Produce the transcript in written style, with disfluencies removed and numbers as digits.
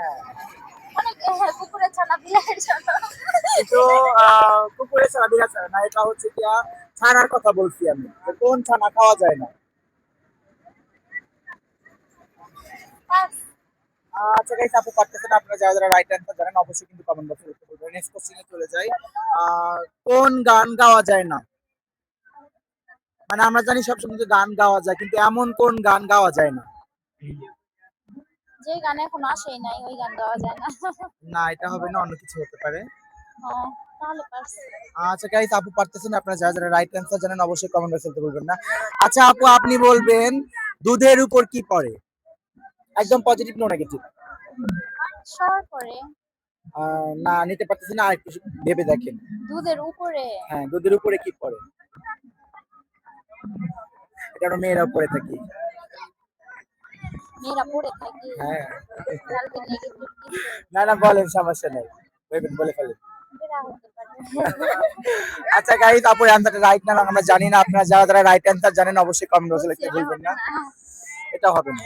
হ্যাঁ, অনেক কুকুরের ছানা বিড়ালের ছানা। কিন্তু কুকুরের ছানা বিড়াল ছানা না, এটা হচ্ছে গিয়া ছানার কথা বলছি আমি, যে কোন ছানা খাওয়া যায় না। পাস। আচ্ছা গাইস, আপু পারতেছেন, আপনারা যারা যারা রাইট অ্যান্সার জানেন অবশ্যই কিন্তু কমেন্ট বক্সে লিখতে বলবেন। নেক্সট কোশ্চেনে চলে যাই। কোন গান গাওয়া যায় না? মানে আমরা জানি সবসময় যে গান গাওয়া যায়, কিন্তু এমন কোন গান গাওয়া যায় না? যে গান এখন আসেই নাই ওই গান গাওয়া যায় না। না, এটা হবে না, অন্য কিছু হতে পারে। ও, তাহলে পাস। আচ্ছা গাইস, আপু পারতেছেন, আপনারা যারা যারা রাইট অ্যান্সার জানেন অবশ্যই কমেন্ট বক্সে লিখতে বলবেন না। আচ্ছা আপু, আপনি বলবেন দুধের উপর কি পড়ে? একদম পজিটিভ, নো নেগেটিভ। সর পরে। না, নিতে পারতেছেন না, আরেকটু ভেবে দেখেন। দুধের উপরে। হ্যাঁ, দুধের উপরে কি পড়ে? এটা আমরা মেয়েরা পড়ে থাকি। মেয়েরা পড়ে থাকে। হ্যাঁ। কালকে নেগেটিভ কিছু না না, বলেন, সমস্যা নাই, ভেবেন, বলে ফেলেন। বেরা হতে পারে। আচ্ছা গাইস, আপুর অ্যান্সারটা রাইট না আমরা জানি না, আপনারা যারা যারা রাইট অ্যান্সার জানেন অবশ্যই কমেন্ট বক্সে লিখতে সেটা ভুলবেন হবে না। না। এটা হবে না।